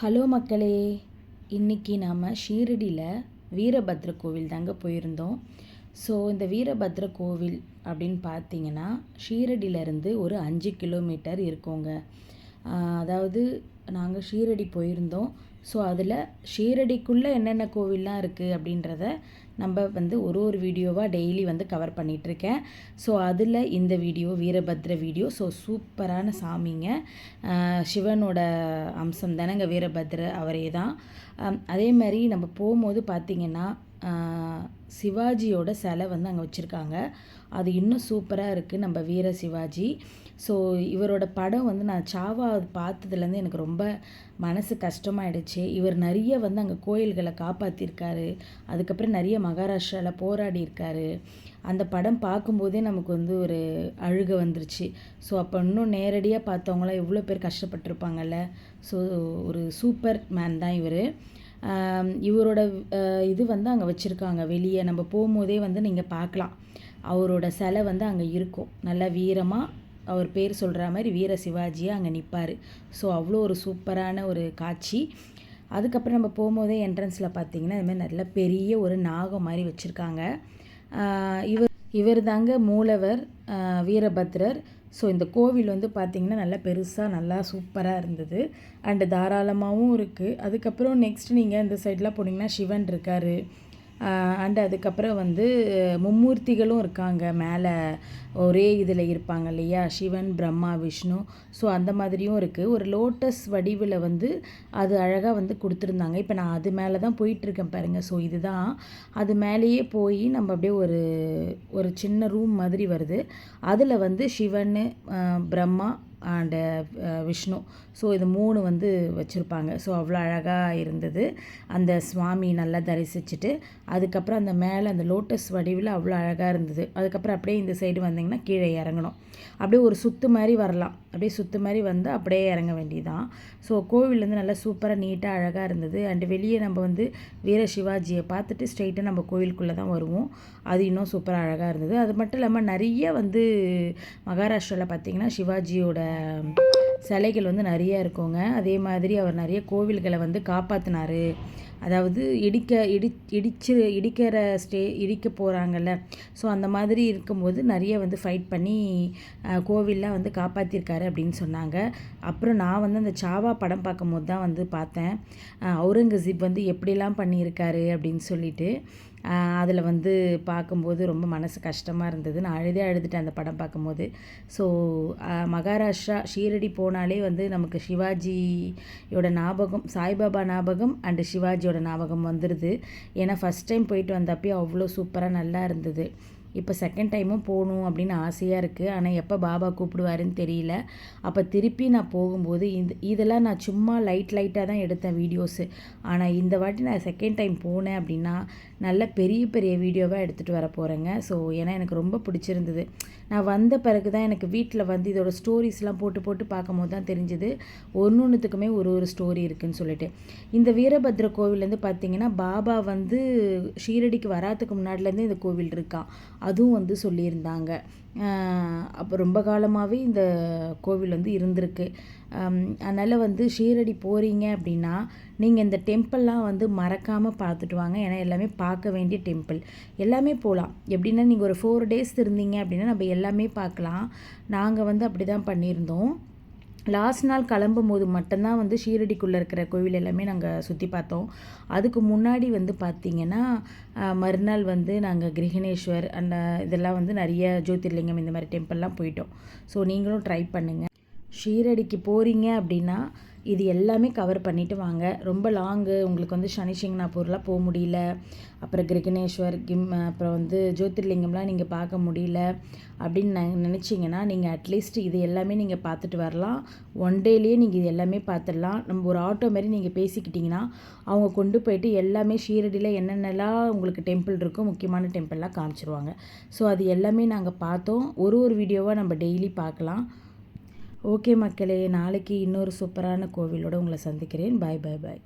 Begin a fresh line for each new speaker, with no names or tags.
Hello மக்களே, இன்றைக்கி நாம் ஷீரடியில் வீரபத்ர கோவில் தாங்க போயிருந்தோம். ஸோ இந்த வீரபத்ர கோவில் அப்படின்னு பார்த்தீங்கன்னா ஷீரடியிலேருந்து ஒரு 5 கிலோமீட்டர் இருக்கோங்க. அதாவது நாங்கள் ஷீரடி போயிருந்தோம். ஸோ அதில் ஷீரடிக்குள்ளே என்னென்ன கோவில்லாம் இருக்குது அப்படின்றத நம்ம ஒரு வீடியோவாக டெய்லி கவர் பண்ணிகிட்ருக்கேன். ஸோ அதில் இந்த வீடியோ வீரபத்ர வீடியோ. ஸோ சூப்பரான சாமிங்க, சிவனோட அம்சம் தானேங்க வீரபத்ர, அவரே தான். அதே மாதிரி நம்ம போகும்போது பார்த்திங்கன்னா சிவாஜியோட சிலை அங்கே வச்சுருக்காங்க. அது இன்னும் சூப்பராக இருக்குது, நம்ம வீர சிவாஜி. ஸோ இவரோட படம் நான் சாவா பார்த்ததுலேருந்து எனக்கு ரொம்ப மனசு கஷ்டமாயிடுச்சு. இவர் நிறைய அங்கே கோயில்களை காப்பாற்றிருக்காரு. அதுக்கப்புறம் நிறைய மகாராஷ்டிராவில் போராடி இருக்காரு. அந்த படம் பார்க்கும்போதே நமக்கு ஒரு அழுகை வந்துருச்சு. ஸோ அப்போ இன்னும் நேரடியாக பார்த்தவங்களாம் எவ்வளோ பேர் கஷ்டப்பட்டிருப்பாங்கல்ல. ஸோ ஒரு சூப்பர் மேன் தான் இவர். இவரோட இது அங்கே வச்சுருக்காங்க. வெளியே நம்ம போகும்போதே நீங்கள் பார்க்கலாம், அவரோட சிலை அங்கே இருக்கும். நல்லா வீரமாக அவர் பேர் சொல்கிற மாதிரி வீர சிவாஜியாக அங்கே நிற்பார். ஸோ அவ்வளோ ஒரு சூப்பரான ஒரு காட்சி. அதுக்கப்புறம் நம்ம போகும்போதே என்ட்ரன்ஸில் பார்த்திங்கன்னா இதுமாதிரி நல்ல பெரிய ஒரு நாகம் மாதிரி வச்சுருக்காங்க. இவர் தாங்க மூலவர் வீரபத்ரர். ஸோ இந்த கோவில் பார்த்திங்கன்னா நல்லா பெருசாக நல்லா சூப்பராக இருந்தது. அண்டு தாராளமாகவும் இருக்குது. அதுக்கப்புறம் நெக்ஸ்ட் நீங்கள் இந்த சைட்லாம் போனீங்கன்னா சிவன் இருக்கார். அண்டு அதுக்கப்புறம் மும்மூர்த்திகளும் இருக்காங்க. மேலே ஒரே இதில் இருப்பாங்க இல்லையா, சிவன் பிரம்மா விஷ்ணு. ஸோ அந்த மாதிரியும் இருக்குது. ஒரு லோட்டஸ் வடிவில் அது அழகாக கொடுத்துருந்தாங்க. இப்போ நான் அது மேலே தான் போயிட்டுருக்கேன் பாருங்கள். ஸோ இதுதான் அது மேலேயே போய் நம்ம அப்படியே ஒரு சின்ன ரூம் மாதிரி வருது. அதில் சிவன், பிரம்மா அண்டு விஷ்ணு. ஸோ இது 3 வச்சுருப்பாங்க. ஸோ அவ்வளோ அழகாக இருந்தது. அந்த சுவாமி நல்லா தரிசிச்சுட்டு அதுக்கப்புறம் அந்த மேலே அந்த லோட்டஸ் வடிவில் அவ்வளோ அழகாக இருந்தது. அதுக்கப்புறம் அப்படியே இந்த சைடு வந்திங்கன்னா கீழே இறங்கணும். அப்படியே ஒரு சுற்று மாதிரி வரலாம். அப்படியே சுற்று மாதிரி அப்படியே இறங்க வேண்டியதுதான். ஸோ கோவில் நல்லா சூப்பராக நீட்டாக அழகாக இருந்தது. அண்டு வெளியே நம்ம வீர சிவாஜியை பார்த்துட்டு ஸ்ட்ரெயிட்டாக நம்ம கோவிலுக்குள்ளே தான் வருவோம். அது இன்னும் சூப்பராக அழகாக இருந்தது. அது மட்டும் இல்லாமல் நிறைய மகாராஷ்டிராவில் பார்த்திங்கன்னா சிவாஜியோட சிலைகள் நிறைய இருக்குங்க. அதே மாதிரி அவர் நிறைய கோவில்களை காப்பாற்றினார். அதாவது இடிக்க போகிறாங்கல்ல. ஸோ அந்த மாதிரி இருக்கும்போது நிறைய ஃபைட் பண்ணி கோவில்லாம் காப்பாற்றிருக்காரு அப்படின்னு சொன்னாங்க. அப்புறம் நான் அந்த சாவா படம் பார்க்கும்போது தான் பார்த்தேன் அவுரங்கசீப் எப்படிலாம் பண்ணியிருக்காரு அப்படின்னு சொல்லிட்டு. அதில் பார்க்கும்போது ரொம்ப மனசு கஷ்டமாக இருந்தது. நான் அழுதுட்டேன் அந்த படம் பார்க்கும்போது. ஸோ மகாராஷ்டிரா ஷீரடி போனாலே நமக்கு சிவாஜியோட ஞாபகம், சாய்பாபா ஞாபகம் அண்டு சிவாஜியோட ஞாபகம் வந்துடுது. ஏன்னா ஃபஸ்ட் டைம் போயிட்டு வந்தப்போ அவ்வளோ சூப்பராக நல்லா இருந்தது. இப்போ செகண்ட் டைமும் போகணும் அப்படின்னு ஆசையாக இருக்குது. ஆனால் எப்போ பாபா கூப்பிடுவாருன்னு தெரியல. அப்போ திருப்பி நான் போகும்போது இதெல்லாம் நான் சும்மா லைட்டாக தான் எடுத்தேன் வீடியோஸு. ஆனால் இந்த வாட்டி நான் செகண்ட் டைம் போனேன் அப்படின்னா நல்ல பெரிய வீடியோவாக எடுத்துகிட்டு வர போகிறேங்க. ஸோ ஏன்னா எனக்கு ரொம்ப பிடிச்சிருந்தது. நான் வந்த பிறகு தான் எனக்கு வீட்டில் இதோட ஸ்டோரிஸ்லாம் போட்டு பார்க்கும்போது தான் தெரிஞ்சுது ஒன்றுத்துக்குமே ஒரு ஸ்டோரி இருக்குதுன்னு சொல்லிட்டு. இந்த வீரபத்ர கோவிலேருந்து பார்த்திங்கன்னா பாபா ஷீரடிக்கு வராதுக்கு முன்னாடிலேருந்து இந்த கோவில் இருக்கான். அதுவும் சொல்லியிருந்தாங்க. அப்போ ரொம்ப காலமாகவே இந்த கோவில் இருந்திருக்கு. அதனால் ஷீரடி போகிறீங்க அப்படின்னா நீங்கள் இந்த டெம்பிள்லாம் மறக்காமல் பார்த்துட்டு வாங்க. ஏன்னா எல்லாமே பார்க்க வேண்டிய டெம்பிள். எல்லாமே போகலாம். எப்படின்னா நீங்கள் ஒரு 4 டேஸ் இருந்தீங்க அப்படின்னா நம்ம எல்லாமே பார்க்கலாம். நாங்கள் அப்படி தான் பண்ணியிருந்தோம். லாஸ்ட் நாள் கிளம்பும் போது மட்டும்தான் ஷீரடிக்குள்ளே இருக்கிற கோவில் எல்லாமே நாங்கள் சுற்றி பார்த்தோம். அதுக்கு முன்னாடி பார்த்திங்கன்னா மறுநாள் நாங்கள் கிரகணேஸ்வர் அந்த இதெல்லாம் நிறைய ஜோதிர்லிங்கம் இந்த மாதிரி டெம்பிள்லாம் போயிட்டோம். ஸோ நீங்களும் ட்ரை பண்ணுங்கள். ஷீரடிக்கு போகிறீங்க அப்படின்னா இது எல்லாமே கவர் பண்ணிவிட்டு வாங்க. ரொம்ப லாங்கு உங்களுக்கு சனிசிங்னாப்பூர்லாம் போக முடியல, அப்புறம் கிரகணேஸ்வர் அப்புறம் ஜோதிர்லிங்கம்லாம் நீங்கள் பார்க்க முடியல அப்படின்னு நினச்சிங்கன்னா நீங்கள் அட்லீஸ்ட் இது எல்லாமே நீங்கள் பார்த்துட்டு வரலாம். 1 டேலேயே நீங்கள் இது எல்லாமே பார்த்துடலாம். நம்ம ஒரு ஆட்டோ மாதிரி நீங்கள் பேசிக்கிட்டிங்கன்னா அவங்க கொண்டு போயிட்டு எல்லாமே ஷீரடியில் என்னென்னலாம் உங்களுக்கு டெம்பிள் இருக்கோ முக்கியமான டெம்பிள்லாம் காமிச்சிருவாங்க. ஸோ அது எல்லாமே நாங்கள் பார்த்தோம். ஒரு வீடியோவாக நம்ம டெய்லி பார்க்கலாம். ஓகே மக்களே, நாளைக்கு இன்னொரு சூப்பரான கோவிலோடு உங்களை சந்திக்கிறேன். பாய் பாய் பாய்.